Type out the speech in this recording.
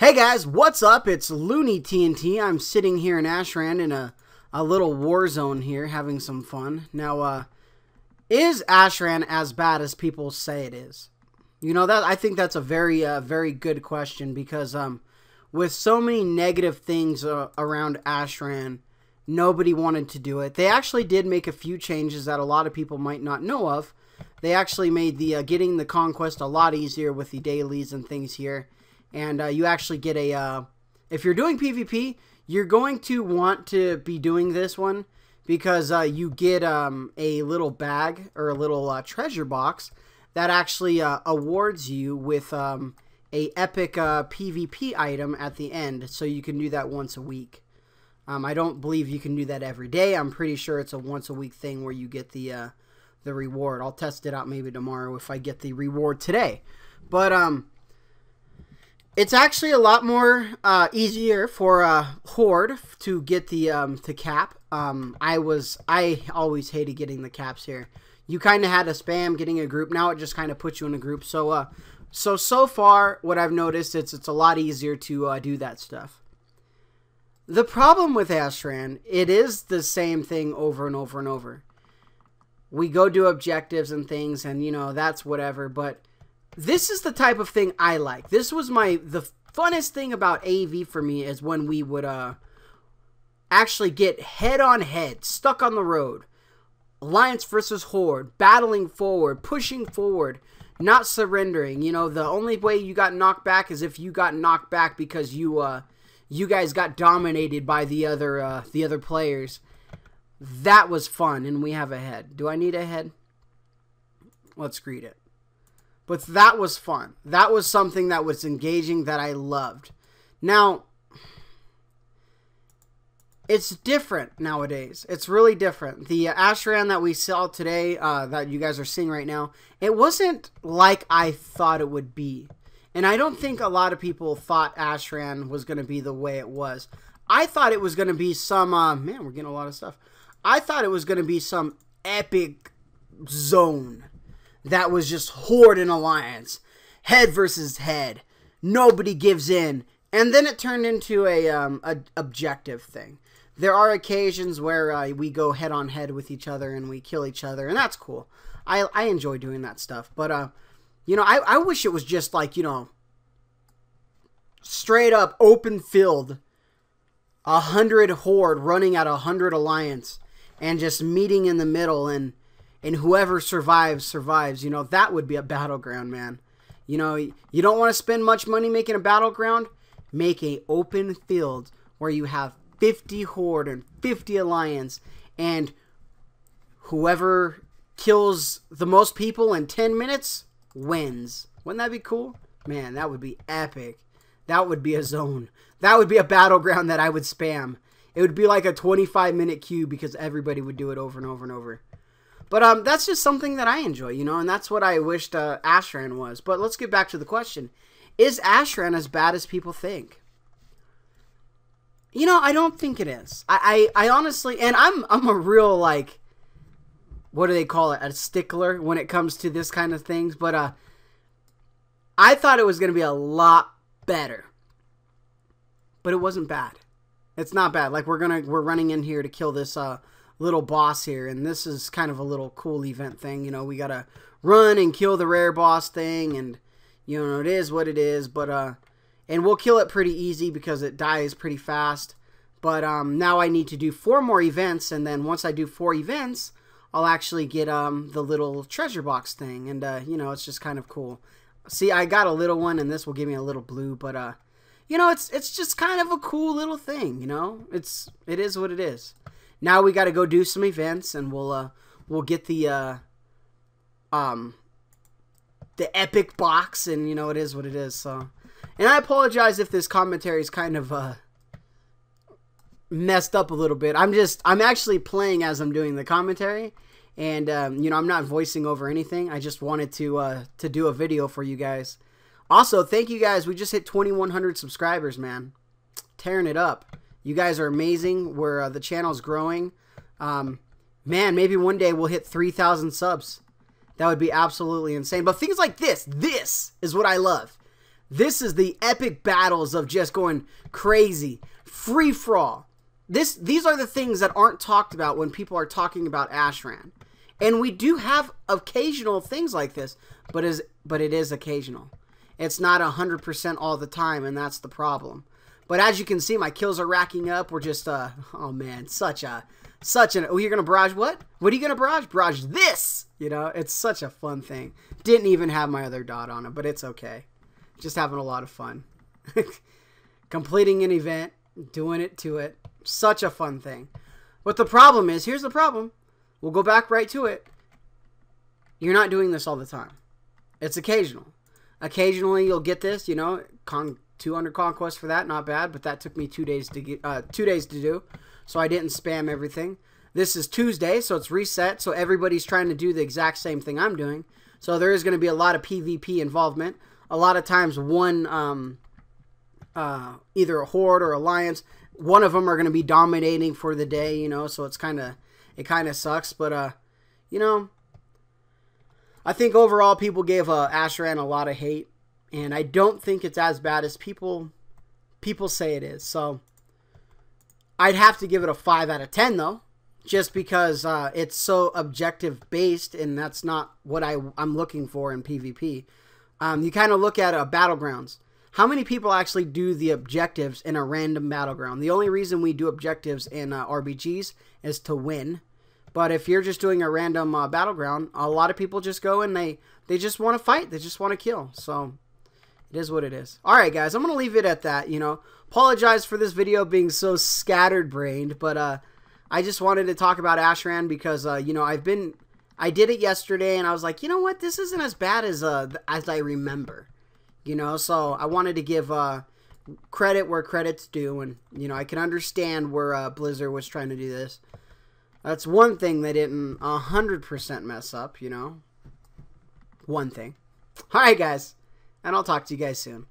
Hey guys, what's up? It's Looney TNT. I'm sitting here in Ashran in a little war zone here, having some fun. Now, is Ashran as bad as people say it is? You know, I think that's a very good question because with so many negative things around Ashran, nobody wanted to do it. They actually did make a few changes that a lot of people might not know of. They actually made the getting the conquest a lot easier with the dailies and things here. And you actually get a, if you're doing PvP, you're going to want to be doing this one because you get a little bag or a little treasure box that actually awards you with a epic PvP item at the end. So you can do that once a week. I don't believe you can do that every day. I'm pretty sure it's a once a week thing where you get the reward. I'll test it out maybe tomorrow if I get the reward today. But it's actually a lot more easier for Horde to get the to cap. I always hated getting the caps here. You kind of had to spam getting a group. Now it just kind of puts you in a group. So so far what I've noticed it's a lot easier to do that stuff. The problem with Ashran, it is the same thing over and over and over. We go do objectives and things, and you know that's whatever, but this is the type of thing I like. This was the funnest thing about AV for me is when we would actually get head on head, stuck on the road. Alliance versus Horde, battling forward, pushing forward, not surrendering. You know, the only way you got knocked back is if you got knocked back because you guys got dominated by the other players. That was fun, and we have a head. Do I need a head? Let's greet it. But that was fun. That was something that was engaging that I loved. Now, it's different nowadays. It's really different. The Ashran that we saw today, that you guys are seeing right now, it wasn't like I thought it would be. And I don't think a lot of people thought Ashran was going to be the way it was. I thought it was going to be some, man, we're getting a lot of stuff. I thought it was going to be some epic zone that was just Horde and Alliance, head versus head, nobody gives in, and then it turned into a objective thing. There are occasions where we go head on head with each other and we kill each other, and that's cool. I enjoy doing that stuff, but you know, I wish it was just like, you know, straight up open field, 100 Horde running at 100 Alliance, and just meeting in the middle, and whoever survives, survives. You know, that would be a battleground, man. You know, you don't want to spend much money making a battleground? Make a open field where you have 50 Horde and 50 Alliance, and whoever kills the most people in 10 minutes wins. Wouldn't that be cool? Man, that would be epic. That would be a zone. That would be a battleground that I would spam. It would be like a 25-minute queue because everybody would do it over and over and over. But that's just something that I enjoy, you know, and that's what I wished Ashran was. But let's get back to the question. Is Ashran as bad as people think? You know, I don't think it is. I honestly, and I'm a real, like, what do they call it? A stickler when it comes to this kind of things. But I thought it was going to be a lot better. But it wasn't bad. It's not bad. Like, we're running in here to kill this little boss here, and this is kind of a little cool event thing. You know, we gotta run and kill the rare boss thing, and you know, it is what it is. But and we'll kill it pretty easy because it dies pretty fast. But now I need to do 4 more events, and then once I do 4 events, I'll actually get the little treasure box thing, and you know, it's just kind of cool. See, I got a little one, and this will give me a little blue, but you know, it's just kind of a cool little thing. You know, it is what it is. Now we got to go do some events, and we'll get the epic box, and you know, it is what it is. So, and I apologize if this commentary is kind of messed up a little bit. I'm actually playing as I'm doing the commentary, and you know, I'm not voicing over anything. I just wanted to do a video for you guys. Also, thank you guys. We just hit 2,100 subscribers, man. Tearing it up. You guys are amazing. The channel's growing. Man, maybe one day we'll hit 3,000 subs. That would be absolutely insane. But things like this is what I love. This is the epic battles of just going crazy. Free for all. These are the things that aren't talked about when people are talking about Ashran. And we do have occasional things like this, but it is occasional. It's not 100% all the time, and that's the problem. But as you can see, my kills are racking up. We're just, oh man, oh, you're gonna barrage what? What are you gonna barrage? Barrage this! You know, it's such a fun thing. Didn't even have my other dot on it, but it's okay. Just having a lot of fun. Completing an event, doing it to it. Such a fun thing. But the problem is, here's the problem. We'll go back right to it. You're not doing this all the time. It's occasional. Occasionally you'll get this, you know, 200 conquests for that, not bad, but that took me 2 days to get 2 days to do. So I didn't spam everything. This is Tuesday, so it's reset, so everybody's trying to do the exact same thing I'm doing. So there is going to be a lot of PvP involvement. A lot of times one either a horde or alliance, one of them are going to be dominating for the day, you know, so it kind of sucks, but you know, I think overall people gave Ashran a lot of hate, and I don't think it's as bad as people say it is. So I'd have to give it a 5 out of 10 though, just because it's so objective based, and that's not what I'm looking for in PvP. You kind of look at battlegrounds. How many people actually do the objectives in a random battleground? The only reason we do objectives in RBGs is to win. But if you're just doing a random battleground, a lot of people just go and they just want to fight. They just want to kill. So it is what it is. All right, guys, I'm going to leave it at that. You know, apologize for this video being so scattered-brained, but I just wanted to talk about Ashran because, you know, I did it yesterday, and I was like, you know what? This isn't as bad as I remember. You know, so I wanted to give credit where credit's due, and, you know, I can understand where Blizzard was trying to do this. That's one thing they didn't 100% mess up, you know. One thing. Alright, guys, and I'll talk to you guys soon.